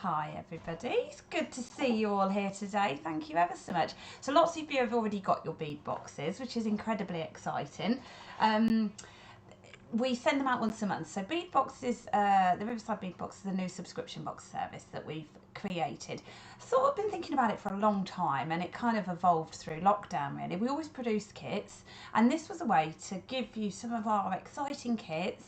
Hi everybody, it's good to see you all here today. Thank you ever so much. So lots of you have already got your bead boxes, which is incredibly exciting. We send them out once a month. So bead boxes, the Riverside bead box is a new subscription box service that we've created. So I've been thinking about it for a long time, and it kind of evolved through lockdown really. We always produce kits, and this was a way to give you some of our exciting kits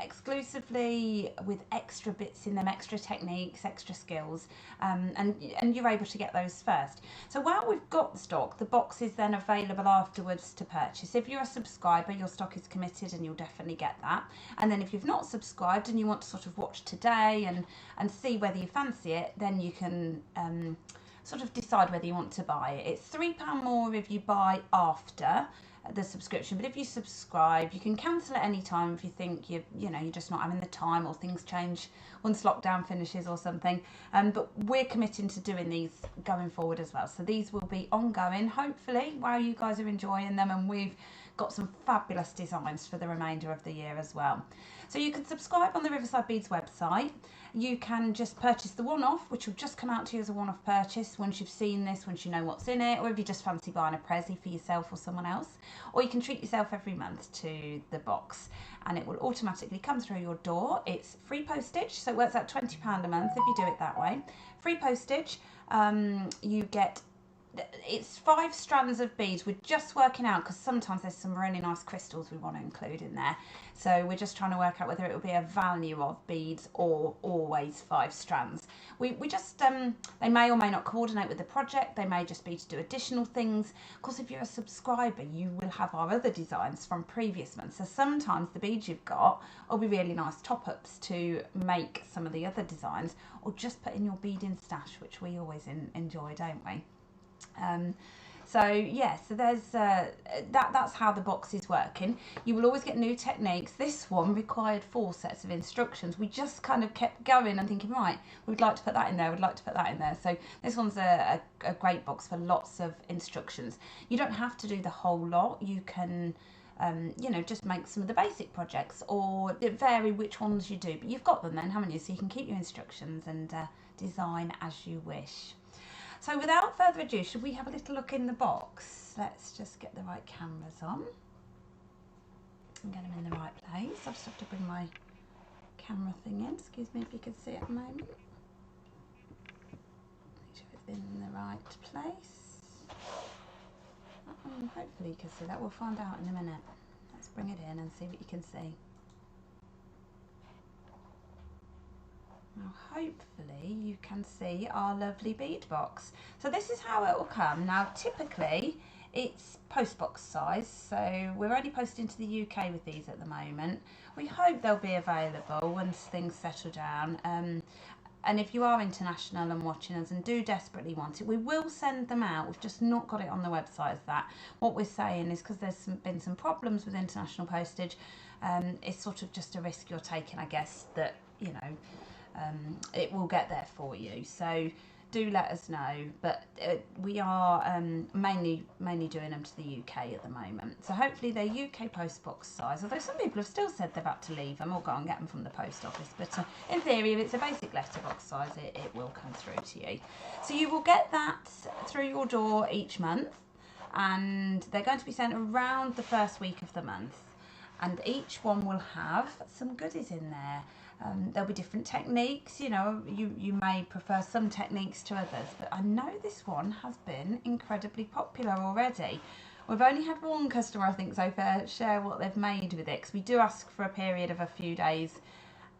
exclusively with extra bits in them, extra techniques, extra skills, and you're able to get those first. So while we've got the stock, the box is then available afterwards to purchase. If you're a subscriber, your stock is committed and you'll definitely get that. And then if you've not subscribed and you want to sort of watch today and see whether you fancy it, then you can sort of decide whether you want to buy it. It's £3 more if you buy after the subscription, but if you subscribe, you can cancel at any time if you think you're just not having the time or things change once lockdown finishes or something. But we're committing to doing these going forward as well, so these will be ongoing, hopefully, while you guys are enjoying them, and we've got some fabulous designs for the remainder of the year as well. So you can subscribe on the Riverside Beads website. You can just purchase the one-off, which will just come out to you as a one-off purchase once you've seen this, once you know what's in it, or if you just fancy buying a prezi for yourself or someone else. Or you can treat yourself every month to the box, and it will automatically come through your door. It's free postage, so it works out £20 a month if you do it that way. Free postage. You get, it's 5 strands of beads. We're just working out, because sometimes there's some really nice crystals we want to include in there, so we're just trying to work out whether it will be a value of beads or always 5 strands. We just they may or may not coordinate with the project. They may just be to do additional things. Of course, if you're a subscriber, you will have our other designs from previous months, so sometimes the beads you've got will be really nice top-ups to make some of the other designs, or just put in your beading stash, which we always enjoy, don't we? So yeah, so there's that's how the box is working. You will always get new techniques. This one required 4 sets of instructions. We just kind of kept going and thinking, right, we'd like to put that in there, we'd like to put that in there. So this one's a great box for lots of instructions. You don't have to do the whole lot. You can just make some of the basic projects, or vary which ones you do, but you've got them then, haven't you? So you can keep your instructions and design as you wish. So without further ado, should we have a little look in the box? Let's just get the right cameras on and get them in the right place. I just have to bring my camera thing in. Excuse me if you can see it at the moment. Make sure it's in the right place. Hopefully you can see that. We'll find out in a minute. Let's bring it in and see what you can see. Now hopefully you can see our lovely bead box. So this is how it will come. Now typically it's post box size, so we're only posting to the UK with these at the moment. We hope they'll be available once things settle down. And if you are international and watching us and do desperately want it, we will send them out. We've just not got it on the website as that. What we're saying is, because there's been some problems with international postage, it's sort of just a risk you're taking, I guess, that, it will get there for you. So do let us know, but we are mainly doing them to the UK at the moment. So hopefully they're UK post box size, although some people have still said they've had to leave them or go and get them from the post office. But in theory, if it's a basic letterbox size, it will come through to you. So you will get that through your door each month, and they're going to be sent around the first week of the month. And each one will have some goodies in there. There'll be different techniques, you may prefer some techniques to others, but I know this one has been incredibly popular already. We've only had one customer, I think, so far share what they've made with it, because we do ask for a period of a few days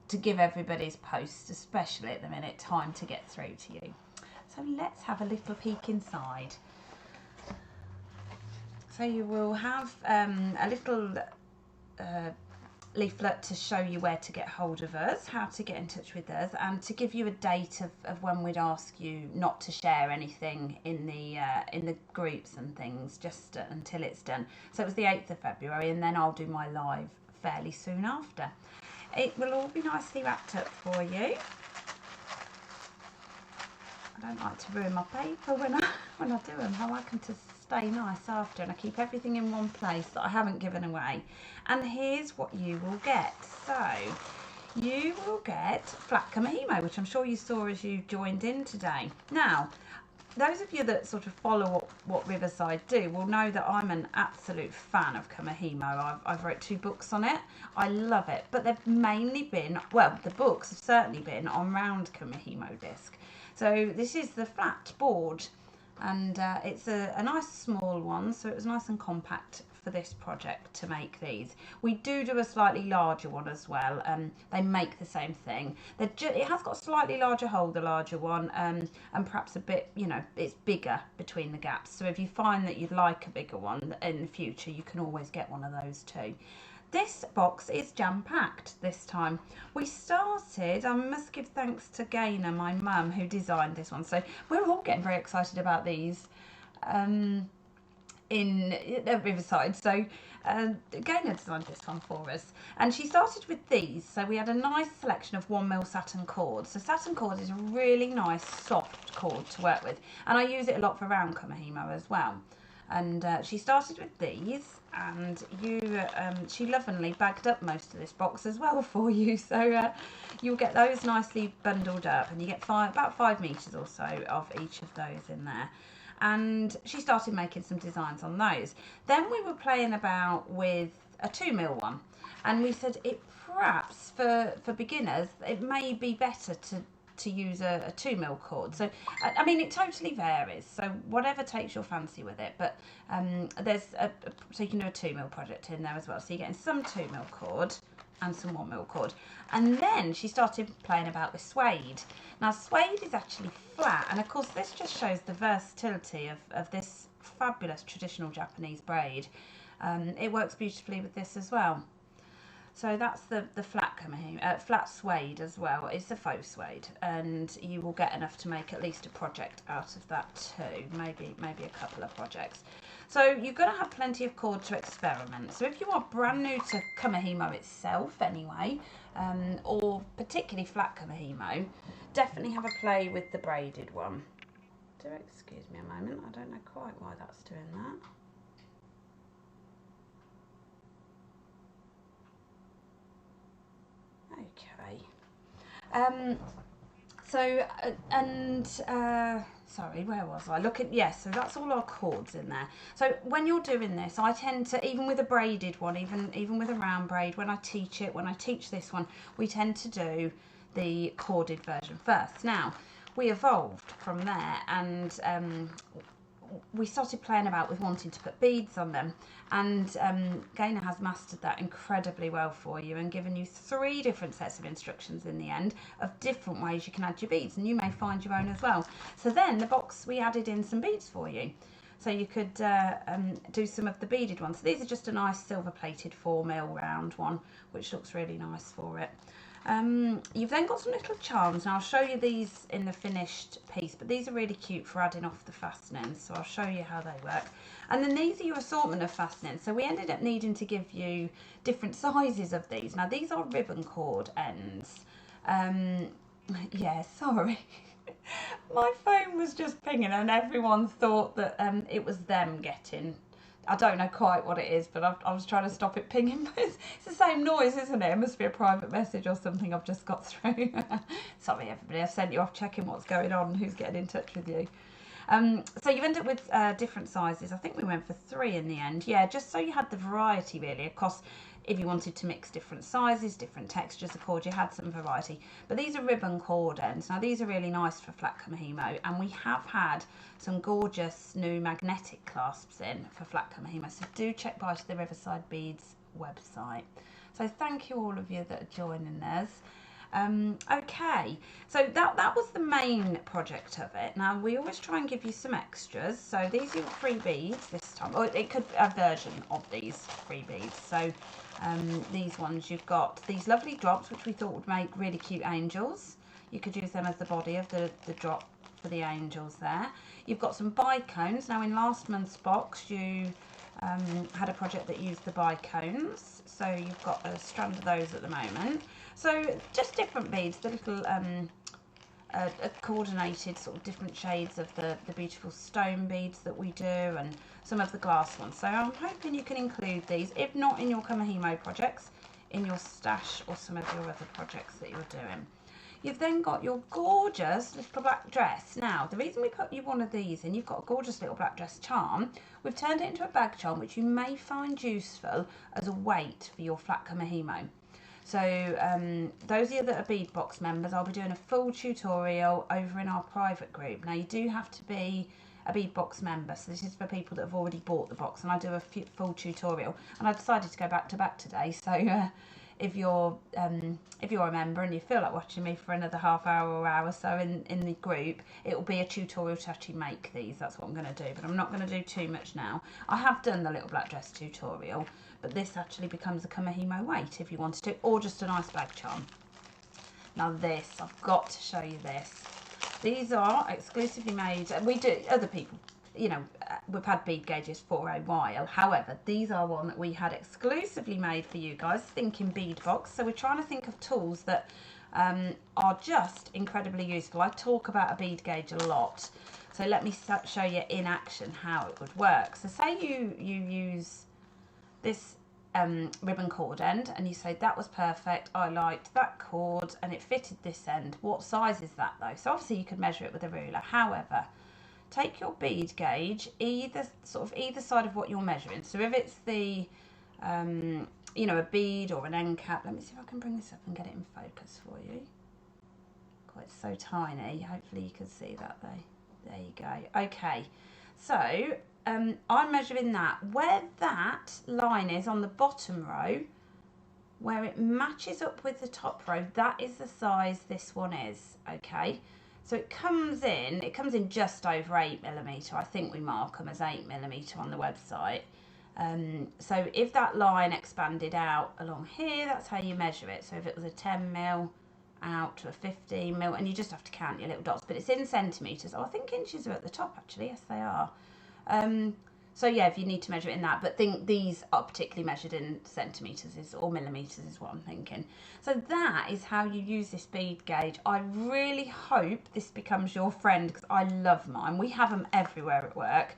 to give everybody's post, especially at the minute, time to get through to you. So let's have a little peek inside. So you will have a little leaflet to show you where to get hold of us, how to get in touch with us, and to give you a date of when we'd ask you not to share anything in the groups and things, just until it's done. So it was the 8th of February, and then I'll do my live fairly soon after. It will all be nicely wrapped up for you. I don't like to ruin my paper when I do them. I like them to stay nice after, and I keep everything in one place that I haven't given away. And here's what you will get. So you will get flat Kumihimo, which I'm sure you saw as you joined in today. Now, those of you that sort of follow what Riverside do will know that I'm an absolute fan of Kumihimo. I've wrote 2 books on it. I love it, but they've mainly been, well, the books have certainly been on round Kumihimo disc. So this is the flat board, and it's a nice small one, so it was nice and compact for this project to make these. We do a slightly larger one as well. They make the same thing. It has got a slightly larger hole, the larger one, and perhaps a bit, you know, it's bigger between the gaps. So if you find that you'd like a bigger one in the future, you can always get one of those too. This box is jam-packed this time. We started, I must give thanks to Gaynor, my mum, who designed this one. So we're all getting very excited about these. In Riverside. So Gaynor designed this one for us, and she started with these. So we had a nice selection of 1mm satin cord. So satin cord is a really nice soft cord to work with, and I use it a lot for round Kumihimo as well. And she started with these, and she lovingly bagged up most of this box as well for you. So you'll get those nicely bundled up, and you get about 5 meters or so of each of those in there. And she started making some designs on those. Then we were playing about with a 2mm one, and we said perhaps for beginners it may be better to use a 2mm cord. So I mean, it totally varies, so whatever takes your fancy with it. But so you can do a 2mm project in there as well, so you're getting some 2mm cord and some 1mm cord. And then she started playing about with suede. Now suede is actually flat, and of course this just shows the versatility of this fabulous traditional Japanese braid. It works beautifully with this as well. So that's the flat flat suede as well. It's a faux suede, and you will get enough to make at least a project out of that too. Maybe a couple of projects. So you're going to have plenty of cord to experiment. So if you are brand new to Kumihimo itself anyway, or particularly flat Kumihimo, definitely have a play with the braided one. Do excuse me a moment, I don't know quite why that's doing that. Okay. Sorry, where was I? Yes, so that's all our cords in there. So when you're doing this, I tend to, even with a braided one, even with a round braid, when I teach this one, we tend to do the corded version first. Now, we evolved from there, and we started playing about with wanting to put beads on them, and Gaynor has mastered that incredibly well for you and given you 3 different sets of instructions in the end of different ways you can add your beads, and you may find your own as well. So then the box, we added in some beads for you, so you could do some of the beaded ones. So these are just a nice silver plated 4mm round one, which looks really nice for it. You've then got some little charms. Now I'll show you these in the finished piece, but these are really cute for adding off the fastenings, so I'll show you how they work. And then these are your assortment of fastenings. So we ended up needing to give you different sizes of these. Now these are ribbon cord ends. Yeah, sorry. My phone was just pinging and everyone thought that it was them getting, I don't know quite what it is, but I was trying to stop it pinging. It's the same noise, isn't it? It must be a private message or something I've just got through. Sorry, everybody. I've sent you off checking what's going on and who's getting in touch with you. So you end up with different sizes. I think we went for 3 in the end. Yeah, just so you had the variety, really. Of course, if you wanted to mix different sizes, different textures of cord, you had some variety. But these are ribbon cord ends. Now, these are really nice for flat Kumihimo, and we have had some gorgeous new magnetic clasps in for flat Kumihimo. So do check by to the Riverside Beads website. So thank you all of you that are joining us. Okay, so that was the main project of it. Now we always try and give you some extras. So these are your 3 beads this time, or it could be a version of these 3 beads. So these ones, you've got these lovely drops, which we thought would make really cute angels. You could use them as the body of the drop for the angels there. You've got some bicones. Now in last month's box you had a project that used the bicones, so you've got a strand of those at the moment. So just different beads, the little coordinated sort of different shades of the beautiful stone beads that we do, and some of the glass ones. So I'm hoping you can include these, if not in your Kumihimo projects, in your stash or some of your other projects that you're doing. You've then got your gorgeous little black dress. Now, the reason we put you one of these in, you've got a gorgeous little black dress charm. We've turned it into a bag charm, which you may find useful as a weight for your flat Kumihimo. So those of you that are beadbox members, I'll be doing a full tutorial over in our private group. Now, you do have to be a beadbox member, so this is for people that have already bought the box, and I do a full tutorial. And I decided to go back to back today, so if you're a member and you feel like watching me for another half hour or hour so in the group, it will be a tutorial to actually make these. That's what I'm going to do, but I'm not going to do too much now. I have done the little black dress tutorial, but this actually becomes a Kumihimo weight if you wanted to, or just a nice bag charm. Now this, I've got to show you this. These are exclusively made, we do, other people, you know, we've had bead gauges for a while. However, these are one that we had exclusively made for you guys, thinking bead box. So we're trying to think of tools that are just incredibly useful. I talk about a bead gauge a lot. So let me show you in action how it would work. So say you use this ribbon cord end and you say that was perfect, I liked that cord and it fitted this end. What size is that though? So obviously you could measure it with a ruler. However, take your bead gauge either side of what you're measuring. So if it's the you know, a bead or an end cap, let me see if I can bring this up and get it in focus for you. Quite so tiny, hopefully you can see that there you go. Okay, so I'm measuring that. Where that line is on the bottom row, where it matches up with the top row, that is the size this one is, okay? So it comes in just over 8mm. I think we mark them as 8mm on the website. So if that line expanded out along here, that's how you measure it. So if it was a 10mm out to a 15mm, and you just have to count your little dots, but it's in centimetres. Oh, I think inches are at the top actually, yes they are. So yeah, if you need to measure it in that, but think these are particularly measured in centimetres or millimetres is what I'm thinking. So that is how you use this bead gauge. I really hope this becomes your friend because I love mine. We have them everywhere at work.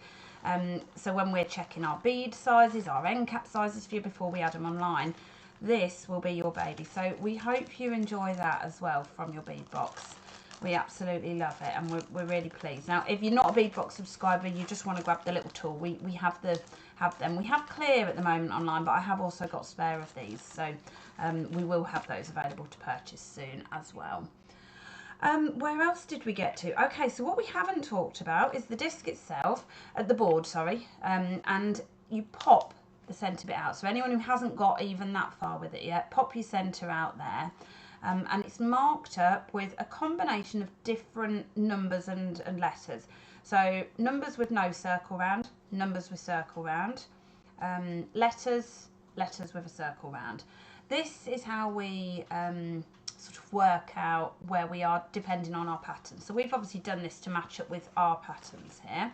So when we're checking our bead sizes, our end cap sizes for you before we add them online, this will be your baby. So we hope you enjoy that as well from your bead box. We absolutely love it and we're really pleased. Now, if you're not a beadbox subscriber, you just want to grab the little tool, we have them. We have clear at the moment online, but I have also got spare of these. So we will have those available to purchase soon as well. Where else did we get to? Okay, so what we haven't talked about is the disc itself, the board, sorry, and you pop the centre bit out. So anyone who hasn't got even that far with it yet, pop your centre out there. And it's marked up with a combination of different numbers and letters. So numbers with no circle round, numbers with circle round, letters with a circle round. This is how we sort of work out where we are depending on our pattern. So we've obviously done this to match up with our patterns here.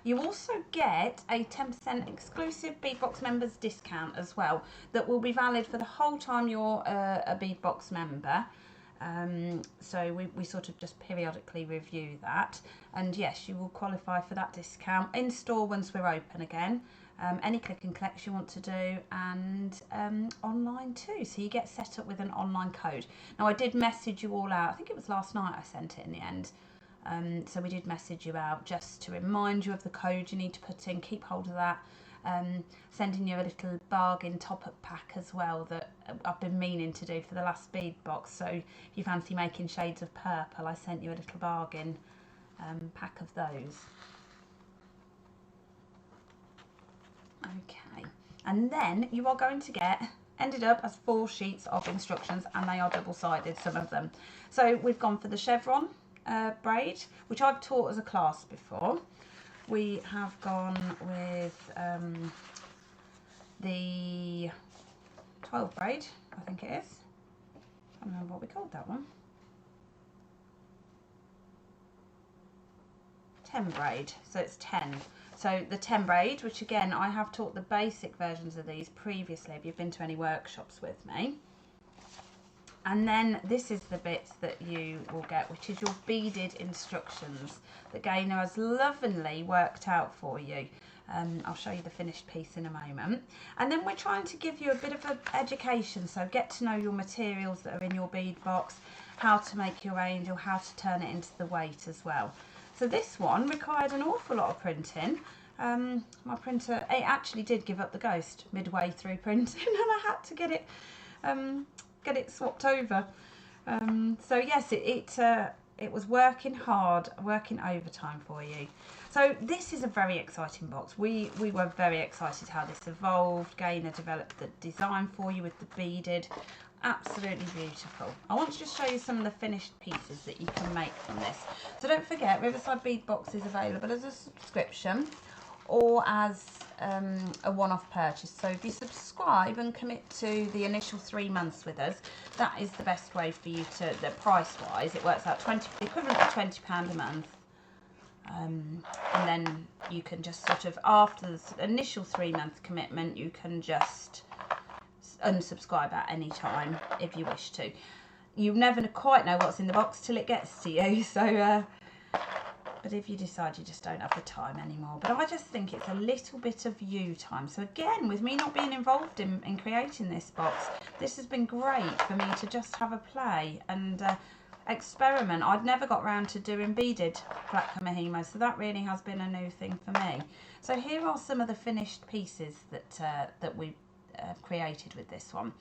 You also get a 10% exclusive Beadbox members discount as well that will be valid for the whole time you're a Beadbox member. So we sort of just periodically review that, and yes, you will qualify for that discount in store once we're open again. Any click and collect you want to do, and online too, so you get set up with an online code. Now I did message you all out, I think it was last night I sent it in the end. So we did message you out just to remind you of the code you need to put in. Keep hold of that. Sending you a little bargain top-up pack as well that I've been meaning to do for the last bead box. So if you fancy making shades of purple, I sent you a little bargain pack of those. Okay, and then you are going to get ended up as 4 sheets of instructions, and they are double-sided, some of them. So we've gone for the chevron braid, which I've taught as a class before. We have gone with the 12 braid, I think it is. I don't remember what we called that one. 10 braid, so it's 10. So the 10 braid, which again, I have taught the basic versions of these previously if you've been to any workshops with me. And then this is the bits that you will get, which is your beaded instructions that Gaynor has lovingly worked out for you. I'll show you the finished piece in a moment. And then we're trying to give you a bit of an education, so get to know your materials that are in your bead box, how to make your angel, how to turn it into the weight as well. So this one required an awful lot of printing. My printer, it actually did give up the ghost midway through printing, and I had to get it swapped over. So yes, it was working hard, working overtime for you. So this is a very exciting box. We were very excited how this evolved. Gaynor developed the design for you with the beaded. Absolutely beautiful. I want to just show you some of the finished pieces that you can make from this. So don't forget, Riverside Bead Box is available as a subscription or as a one-off purchase. So if you subscribe and commit to the initial 3 months with us, that is the best way for you to, the price-wise, it works out the equivalent of £20 a month. And then you can just sort of, after the initial 3-month commitment, you can just unsubscribe at any time if you wish to. You never quite know what's in the box till it gets to you, so but if you decide you just don't have the time anymore. But I just think it's a little bit of you time. So again, with me not being involved in creating this box, this has been great for me to just have a play and experiment. I'd never got round to doing beaded black Kumihimo, so that really has been a new thing for me. So here are some of the finished pieces that we created with this one.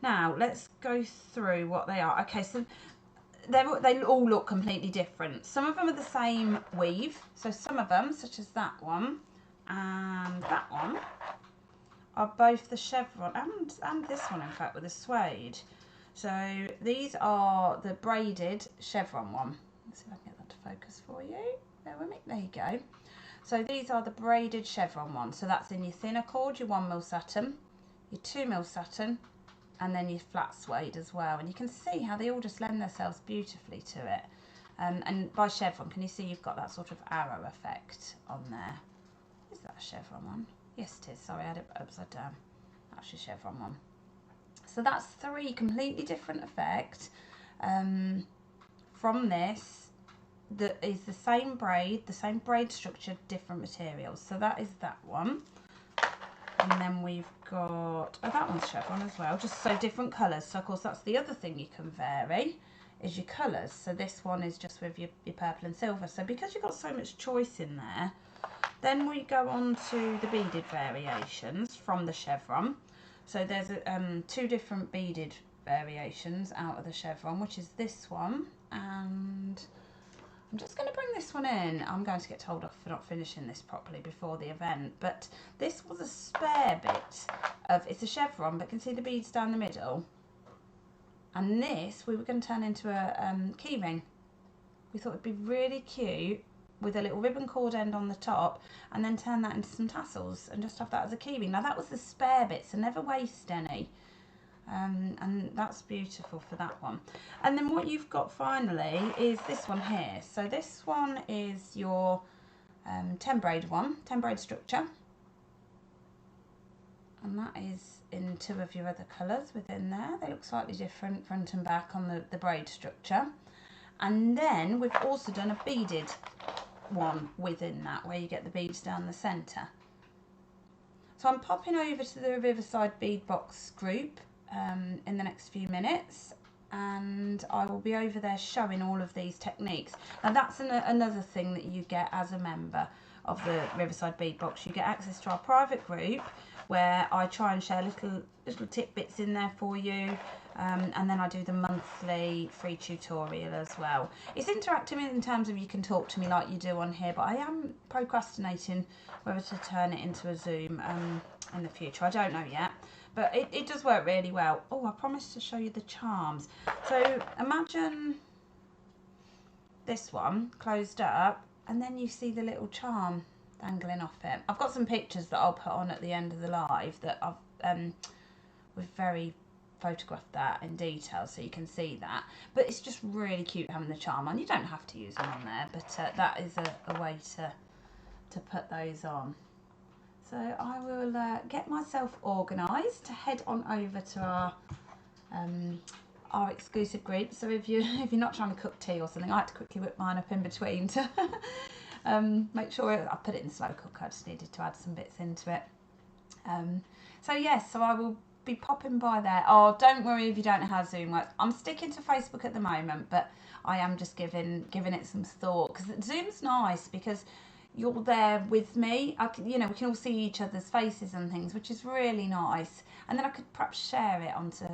Now let's go through what they are. Okay, so they all look completely different. Some of them are the same weave, so some of them, such as that one and that one, are both the chevron, and this one in fact with the suede. So these are the braided chevron one. Let's see if I can get that to focus for you. There you go. So these are the braided chevron ones. So that's in your thinner cord, your 1mm satin, your 2mm satin, and then your flat suede as well. And you can see how they all just lend themselves beautifully to it. And by chevron, can you see you've got that sort of arrow effect on there? Is that a chevron one? Yes, it is. Sorry, I had it upside down. That's your chevron one. So that's 3 completely different effects from this. That is the same braid structure, different materials. So that is that one. And then we've got, oh, that one's chevron as well, just so different colours. So of course that's the other thing you can vary, is your colours. So this one is just with your purple and silver. So because you've got so much choice in there, then we go on to the beaded variations from the chevron. So there's 2 different beaded variations out of the chevron, which is this one, and I'm just going to bring this one in. I'm going to get told off for not finishing this properly before the event, but this was a spare bit of, it's a chevron, but you can see the beads down the middle, and this we were going to turn into a key ring. We thought it'd be really cute with a little ribbon cord end on the top, and then turn that into some tassels and just have that as a key ring. Now that was the spare bit, so never waste any. And that's beautiful for that one. And then what you've got finally is this one here. So this one is your 10 braid one, 10 braid structure, and that is in 2 of your other colours within there. They look slightly different front and back on the braid structure. And then we've also done a beaded one within that, where you get the beads down the centre. So I'm popping over to the Riverside Bead Box group in the next few minutes, and I will be over there showing all of these techniques. Now that's another thing that you get as a member of the Riverside Bead Box. You get access to our private group, where I try and share little tidbits in there for you, and then I do the monthly free tutorial as well. It's interactive in terms of you can talk to me like you do on here, but I am procrastinating whether to turn it into a Zoom in the future. I don't know yet, but it does work really well. Oh, I promised to show you the charms. So imagine this one closed up, and then you see the little charm dangling off it. I've got some pictures that I'll put on at the end of the live that we've very photographed that in detail, so you can see that. But it's just really cute having the charm on. You don't have to use them on there, but that is a way to put those on. So I will get myself organised to head on over to our exclusive group. So if you're not trying to cook tea or something, I had to quickly whip mine up in between to Make sure I put it in slow cooker. I just needed to add some bits into it. So yes, so I will be popping by there. Oh, don't worry if you don't know how Zoom works. I'm sticking to Facebook at the moment, but I am just giving it some thought, because Zoom's nice because you're there with me. We can all see each other's faces and things, which is really nice. And then I could perhaps share it onto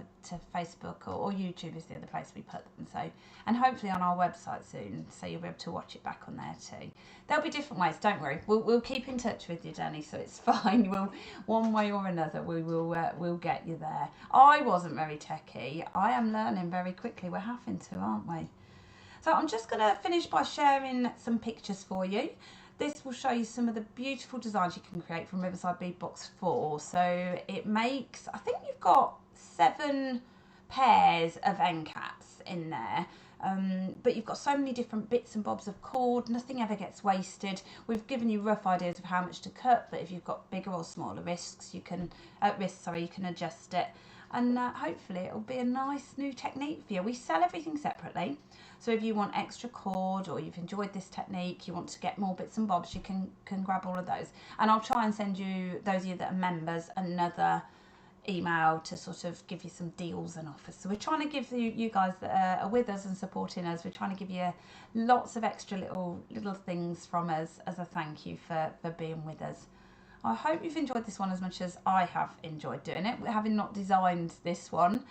Facebook or YouTube is the other place we put them. So, and hopefully on our website soon, so you'll be able to watch it back on there too. There'll be different ways. Don't worry. We'll keep in touch with you, Danny. So it's fine. One way or another, we'll get you there. I wasn't very techy. I am learning very quickly. We're having to, aren't we? So I'm just going to finish by sharing some pictures for you. This will show you some of the beautiful designs you can create from Riverside Bead Box 4. So it makes, I think you've got 7 pairs of end caps in there. But you've got so many different bits and bobs of cord, nothing ever gets wasted. We've given you rough ideas of how much to cut, but if you've got bigger or smaller wrists, you can adjust it. And hopefully it'll be a nice new technique for you. We sell everything separately. So if you want extra cord, or you've enjoyed this technique, you want to get more bits and bobs, you can grab all of those. And I'll try and send you, those of you that are members, another email to sort of give you some deals and offers. So we're trying to give you guys that are with us and supporting us, we're trying to give you lots of extra little things from us as a thank you for being with us. I hope you've enjoyed this one as much as I have enjoyed doing it, having not designed this one.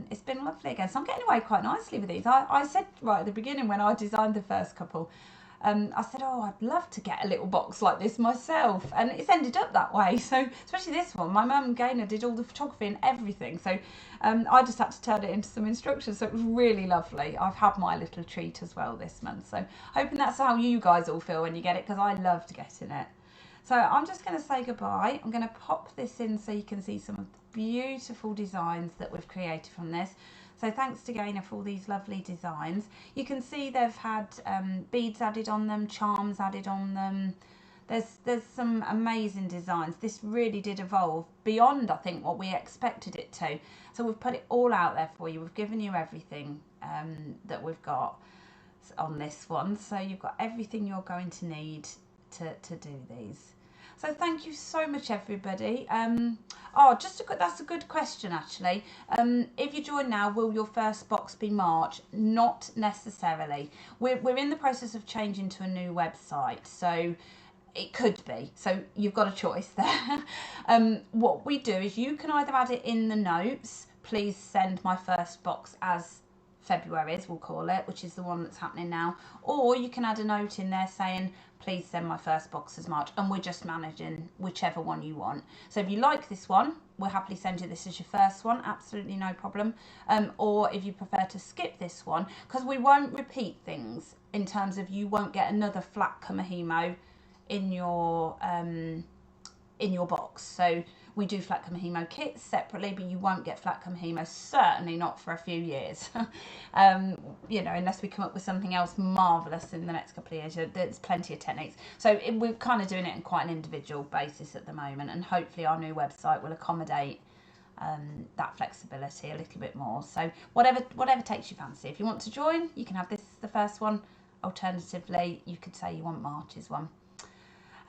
It's been lovely again. So I'm getting away quite nicely with these. I said right at the beginning when I designed the first couple, I said, oh, I'd love to get a little box like this myself. And it's ended up that way. So especially this one, my mum Gaynor did all the photography and everything. So I just had to turn it into some instructions. So it was really lovely. I've had my little treat as well this month. So hoping that's how you guys all feel when you get it, because I loved getting it. So I'm just going to say goodbye. I'm going to pop this in so you can see some of the beautiful designs that we've created from this. So thanks to Gaynor for all these lovely designs. You can see they've had beads added on them, charms added on them. There's some amazing designs. This really did evolve beyond, I think, what we expected it to. So we've put it all out there for you. We've given you everything that we've got on this one. So you've got everything you're going to need to do these. So thank you so much, everybody. That's a good question, actually. If you join now, will your first box be March? Not necessarily. We're in the process of changing to a new website, so it could be. So you've got a choice there. What we do is you can either add it in the notes, please send my first box as February's, we'll call it, which is the one that's happening now, or you can add a note in there saying please send my first box as March, and we're just managing whichever one you want. So if you like this one, we'll happily send you this as your first one, absolutely no problem. Or if you prefer to skip this one, because we won't repeat things in terms of you won't get another flat Kumihimo in your box. So we do flat Kumihimo kits separately, but you won't get flat Kumihimo, certainly not for a few years. Unless we come up with something else marvellous in the next couple of years. There's plenty of techniques. So we're kind of doing it on quite an individual basis at the moment, and hopefully our new website will accommodate that flexibility a little bit more. So whatever takes your fancy. If you want to join, you can have this as the first one. Alternatively, you could say you want March's one.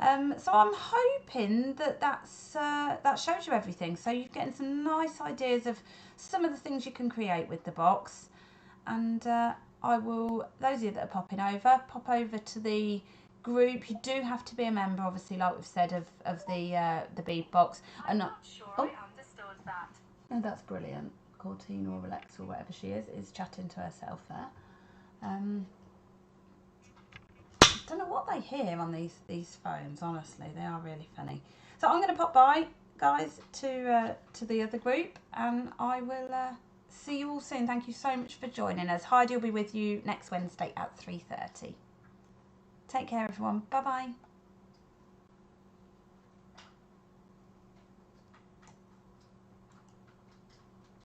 So I'm hoping that shows you everything. So you're getting some nice ideas of some of the things you can create with the box. And those of you that are popping over, pop over to the group. You do have to be a member, obviously, like we've said, of the bead box. I'm not sure I understood that. No, that's brilliant. Cortina or Alexa or whatever she is chatting to herself there. I don't know what they hear on these phones, honestly. They are really funny. So I'm going to pop by, guys, to the other group, and I will see you all soon. Thank you so much for joining us. Heidi will be with you next Wednesday at 3:30. Take care, everyone. Bye-bye.